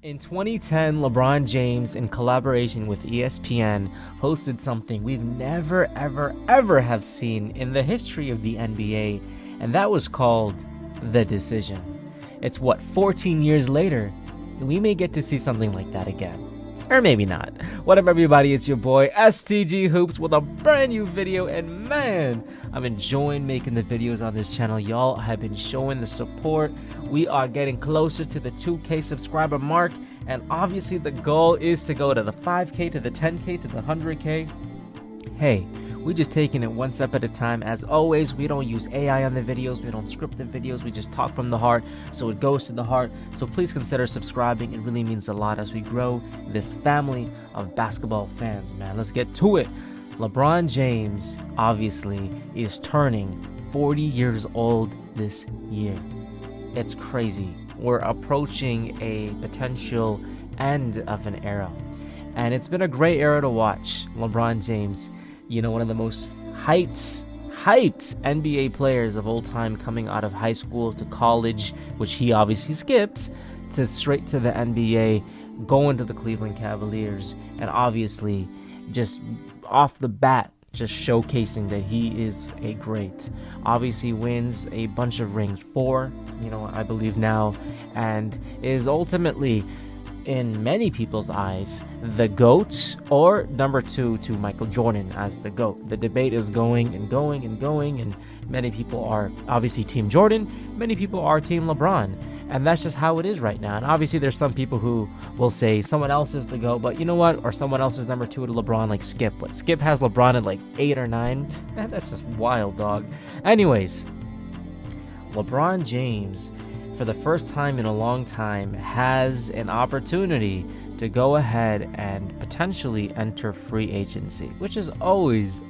In 2010, LeBron James, in collaboration with ESPN, hosted something we've never, ever have seen in the history of the NBA, and that was called The Decision. It's 14 years later, we may get to see something like that again. Or maybe not. What up, everybody? It's your boy STG Hoops with a brand new video, and man, I'm enjoying making the videos on this channel. Y'all have been showing the support. We are getting closer to the 2K subscriber mark, and obviously the goal is to go to the 5K, to the 10K, to the 100K. Hey, we're just taking it one step at a time. As always, we don't use AI on the videos. We don't script the videos. We just talk from the heart, so it goes to the heart. So please consider subscribing. It really means a lot as we grow this family of basketball fans, man. Let's get to it. LeBron James, obviously, is turning 40 years old this year. It's crazy. We're approaching a potential end of an era. And it's been a great era to watch. LeBron James, you know, one of the most hyped NBA players of all time, coming out of high school to college, which he obviously skipped, to straight to the NBA, going to the Cleveland Cavaliers, and obviously just off the bat just showcasing that he is a great. Obviously wins a bunch of rings, 4, I believe now, and is ultimately, in many people's eyes, the GOAT, or number 2 to Michael Jordan as the GOAT. The debate is going, and many people are obviously Team Jordan, many people are Team LeBron, and that's just how it is right now. And obviously there's some people who will say someone else is the GOAT, but you know what, or someone else is number 2 to LeBron, like Skip. But Skip has LeBron at like 8 or 9. That's just wild, dog. Anyways, LeBron James, for the first time in a long time, has an opportunity to go ahead and potentially enter free agency, which is always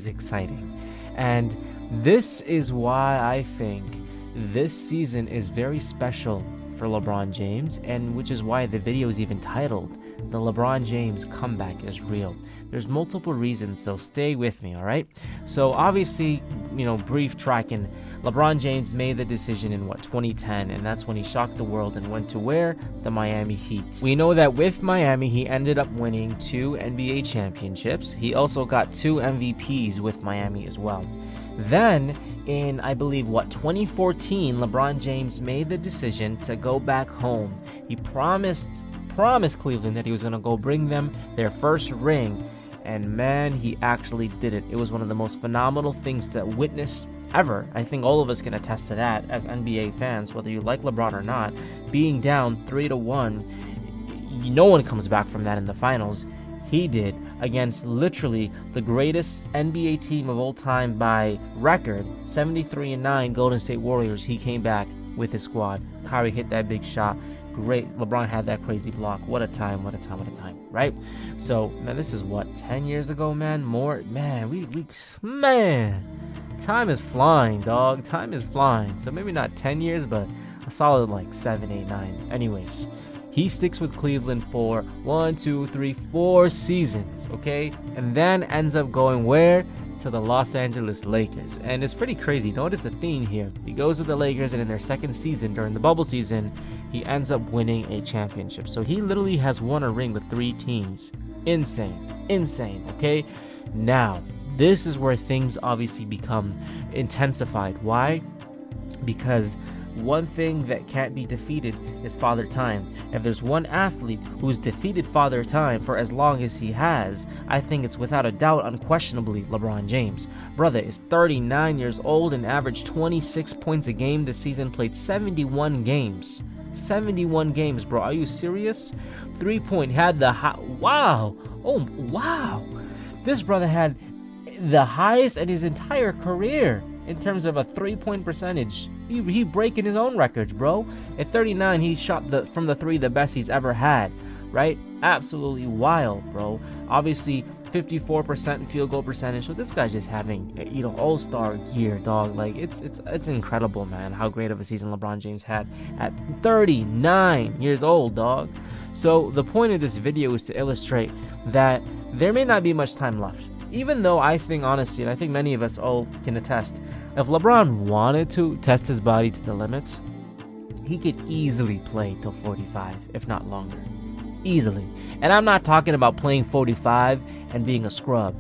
exciting. And this is why I think this season is very special for LeBron James, and which is why the video is even titled "The LeBron James Comeback is Real." There's multiple reasons, so stay with me, all right? So obviously, brief tracking. LeBron James made the decision in 2010, and that's when he shocked the world and went to where? The Miami Heat. We know that with Miami, he ended up winning 2 NBA championships. He also got 2 MVPs with Miami as well. Then, in, I believe, 2014, LeBron James made the decision to go back home. He promised Cleveland that he was going to go bring them their first ring, and man, he actually did it. It was one of the most phenomenal things to witness ever. I think all of us can attest to that as NBA fans, whether you like LeBron or not. Being down 3-1, no one comes back from that in the finals. He did, against literally the greatest NBA team of all time by record, 73-9 Golden State Warriors. He came back with his squad. Kyrie hit that big shot. Great. LeBron had that crazy block. What a time, right? So, man, this is 10 years ago, man? More, man, man, time is flying, dog. Time is flying. So maybe not 10 years, but a solid 7, 8, 9. Anyways, he sticks with Cleveland for 4 seasons, okay? And then ends up going where? To the Los Angeles Lakers. And it's pretty crazy. Notice the theme here. He goes with the Lakers, and in their second season, during the bubble season, he ends up winning a championship. So he literally has won a ring with 3 teams. Insane, okay? Now, this is where things obviously become intensified. Why? Because one thing that can't be defeated is Father Time. If there's one athlete who's defeated Father Time for as long as he has, I think it's without a doubt, unquestionably, LeBron James. Brother is 39 years old and averaged 26 points a game this season, played 71 games. 71 games, bro. Are you serious? 3-point had the wow. Oh, wow. This brother had the highest in his entire career in terms of a 3-point percentage. He breaking his own records, bro. At 39, he shot from the 3 the best he's ever had, right? Absolutely wild, bro. Obviously, 54% field goal percentage. So this guy's just having, all-star year, dog. Like, it's incredible, man, how great of a season LeBron James had at 39 years old, dog. So the point of this video is to illustrate that there may not be much time left. Even though I think, honestly, and I think many of us all can attest, if LeBron wanted to test his body to the limits, he could easily play till 45, if not longer. Easily. And I'm not talking about playing 45 and being a scrub.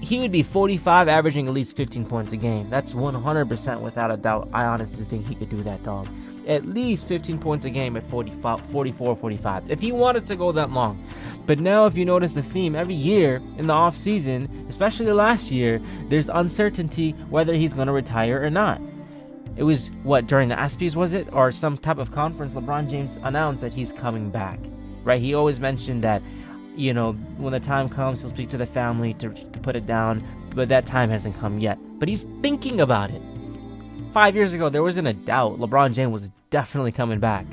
He would be 45, averaging at least 15 points a game. That's 100% without a doubt. I honestly think he could do that, dog. At least 15 points a game at 44, 45, if he wanted to go that long. But now, if you notice the theme, every year in the off season, especially last year, there's uncertainty whether he's going to retire or not. It was, during the ESPYs, was it? Or some type of conference, LeBron James announced that he's coming back, right? He always mentioned that, when the time comes, he'll speak to the family to put it down, but that time hasn't come yet. But he's thinking about it. 5 years ago, there wasn't a doubt LeBron James was definitely coming back.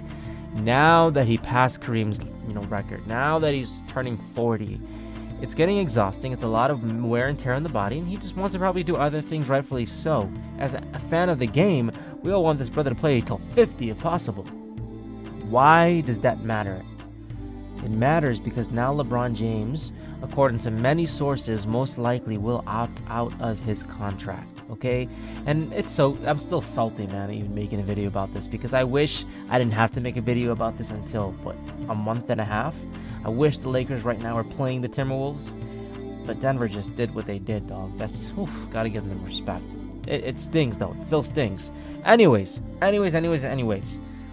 Now that he passed Kareem's, record, now that he's turning 40, it's getting exhausting. It's a lot of wear and tear on the body, and he just wants to probably do other things, rightfully so. As a fan of the game, we all want this brother to play till 50 if possible. Why does that matter? It matters because now LeBron James, according to many sources, most likely will opt out of his contract, okay? And I'm still salty, man, even making a video about this, because I wish I didn't have to make a video about this until, a month and a half? I wish the Lakers right now are playing the Timberwolves, but Denver just did what they did, dog. Gotta give them respect. It stings, though. It still stings. Anyways.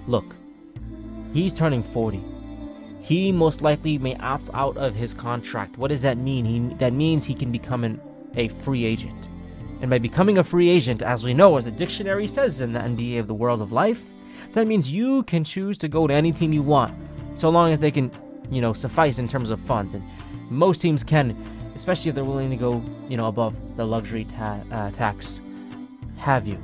Look, he's turning 40. He most likely may opt out of his contract. What does that mean? That means he can become a free agent. And by becoming a free agent, as we know, as the dictionary says in the NBA of the world of life, that means you can choose to go to any team you want, so long as they can, suffice in terms of funds. And most teams can, especially if they're willing to go, above the luxury tax. Have you?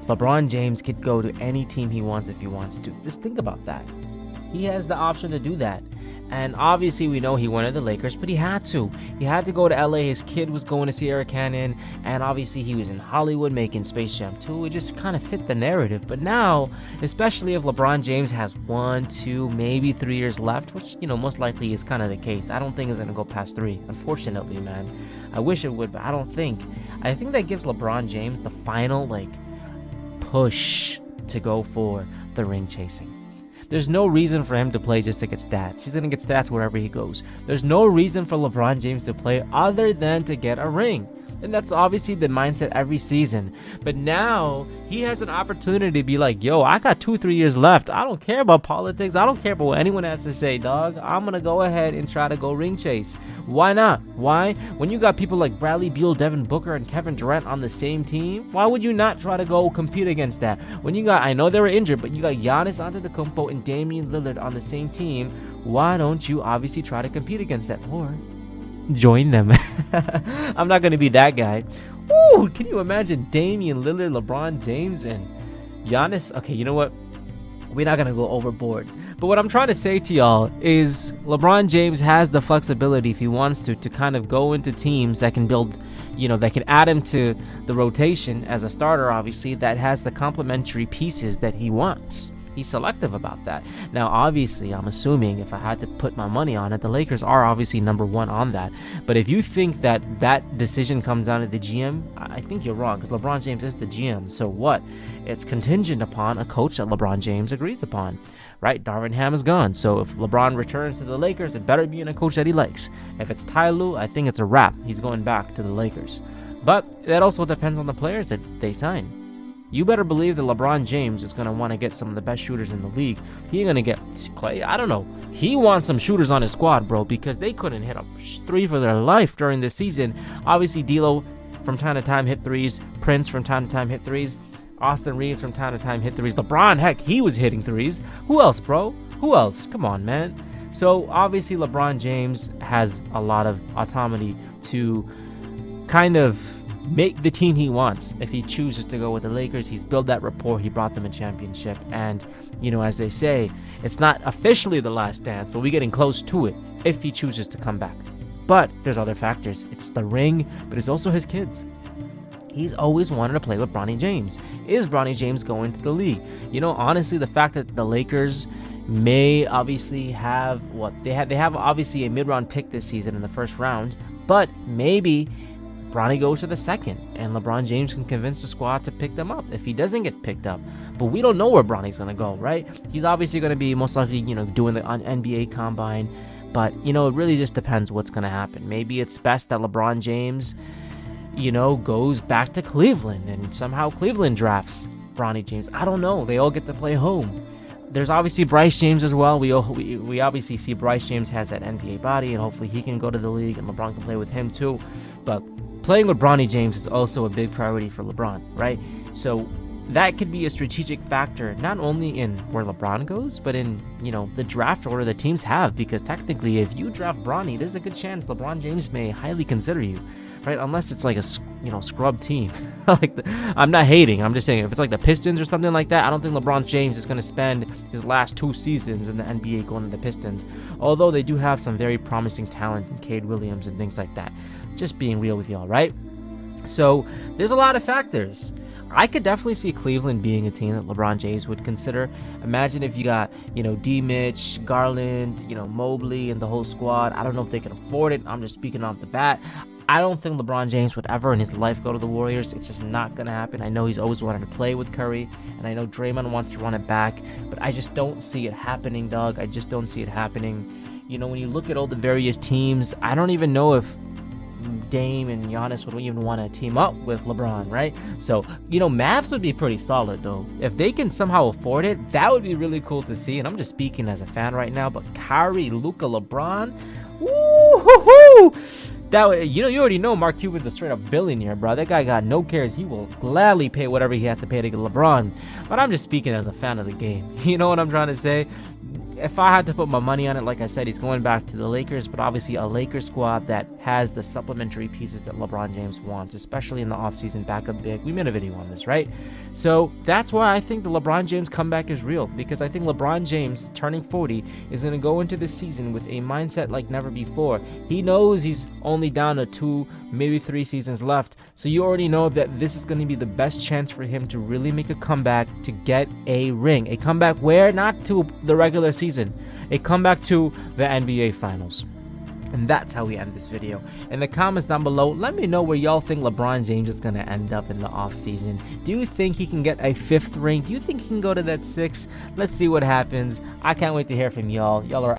LeBron James could go to any team he wants if he wants to. Just think about that. He has the option to do that. And obviously we know he wanted the Lakers, but he had to. He had to go to LA. His kid was going to Sierra Canyon, and obviously he was in Hollywood making Space Jam 2. It just kind of fit the narrative. But now, especially if LeBron James has 1, 2, maybe 3 years left, which, most likely is kind of the case. I don't think it's going to go past 3, unfortunately, man. I wish it would, but I don't think. I think that gives LeBron James the final, push to go for the ring chasing. There's no reason for him to play just to get stats. He's going to get stats wherever he goes. There's no reason for LeBron James to play other than to get a ring. And that's obviously the mindset every season. But now he has an opportunity to be like, yo, I got 2-3 years left. I don't care about politics. I don't care about what anyone has to say, dog. I'm going to go ahead and try to go ring chase. Why not? Why? When you got people like Bradley Beal, Devin Booker, and Kevin Durant on the same team, why would you not try to go compete against that? When you got, I know they were injured, but you got Giannis Antetokounmpo and Damian Lillard on the same team, why don't you obviously try to compete against that? Or join them. I'm not going to be that guy. Ooh, can you imagine Damian Lillard, LeBron James, and Giannis? Okay, you know what? We're not going to go overboard. But what I'm trying to say to y'all is LeBron James has the flexibility, if he wants to kind of go into teams that can build, that can add him to the rotation as a starter, obviously, that has the complementary pieces that he wants. He's selective about that. Now, obviously, I'm assuming if I had to put my money on it, the Lakers are obviously number one on that. But if you think that decision comes down to the GM, I think you're wrong, because LeBron James is the GM. So what? It's contingent upon a coach that LeBron James agrees upon, right? Darvin Ham is gone. So if LeBron returns to the Lakers, it better be in a coach that he likes. If it's Ty Lue, I think it's a wrap. He's going back to the Lakers. But that also depends on the players that they sign. You better believe that LeBron James is going to want to get some of the best shooters in the league. He ain't going to get Clay. I don't know. He wants some shooters on his squad, bro, because they couldn't hit a 3 for their life during this season. Obviously, D'Lo from time to time hit threes. Prince from time to time hit threes. Austin Reeves from time to time hit threes. LeBron, heck, he was hitting threes. Who else, bro? Who else? Come on, man. So, obviously, LeBron James has a lot of autonomy to kind of make the team he wants. If he chooses to go with the Lakers, he's built that rapport. He brought them a championship. And, as they say, it's not officially the last dance, but we're getting close to it if he chooses to come back. But there's other factors. It's the ring, but it's also his kids. He's always wanted to play with Bronny James. Is Bronny James going to the league? Honestly, the fact that the Lakers may obviously have they have obviously a mid-round pick this season in the first round, but maybe Bronny goes to the second, and LeBron James can convince the squad to pick them up if he doesn't get picked up. But we don't know where Bronny's going to go, right? He's obviously going to be most likely, doing the NBA Combine. But, it really just depends what's going to happen. Maybe it's best that LeBron James, goes back to Cleveland and somehow Cleveland drafts Bronny James. I don't know. They all get to play home. There's obviously Bryce James as well. We obviously see Bryce James has that NBA body, and hopefully he can go to the league and LeBron can play with him too. But playing with Bronny James is also a big priority for LeBron, right? So that could be a strategic factor, not only in where LeBron goes, but in, the draft order the teams have. Because technically, if you draft Bronny, there's a good chance LeBron James may highly consider you, right? Unless it's like a, scrub team. I'm not hating. I'm just saying, if it's like the Pistons or something like that, I don't think LeBron James is going to spend his last 2 seasons in the NBA going to the Pistons. Although they do have some very promising talent in Cade Williams and things like that. Just being real with y'all, right? So there's a lot of factors. I could definitely see Cleveland being a team that LeBron James would consider. Imagine if you got, D. Mitch, Garland, Mobley, and the whole squad. I don't know if they can afford it. I'm just speaking off the bat. I don't think LeBron James would ever in his life go to the Warriors. It's just not going to happen. I know he's always wanted to play with Curry, and I know Draymond wants to run it back, but I just don't see it happening, Doug. I just don't see it happening. When you look at all the various teams, I don't even know if Dame and Giannis would even want to team up with LeBron, right? So, Mavs would be pretty solid, though. If they can somehow afford it, that would be really cool to see, and I'm just speaking as a fan right now, but Kyrie, Luka, LeBron, woo-hoo-hoo! That, you already know Mark Cuban's a straight up billionaire, bro. That guy got no cares. He will gladly pay whatever he has to pay to get LeBron. But I'm just speaking as a fan of the game. You know what I'm trying to say? If I had to put my money on it, like I said, he's going back to the Lakers, but obviously a Lakers squad that has the supplementary pieces that LeBron James wants, especially in the offseason backup big. We made a video on this, right? So that's why I think the LeBron James comeback is real, because I think LeBron James, turning 40, is going to go into this season with a mindset like never before. He knows he's only down to 2, maybe 3 seasons left, so you already know that this is going to be the best chance for him to really make a comeback to get a ring. A comeback where? Not to the regular season. A comeback to the NBA Finals. And that's how we end this video. In the comments down below, let me know where y'all think LeBron James is going to end up in the offseason. Do you think he can get a 5th ring? Do you think he can go to that 6th? Let's see what happens. I can't wait to hear from y'all. Y'all are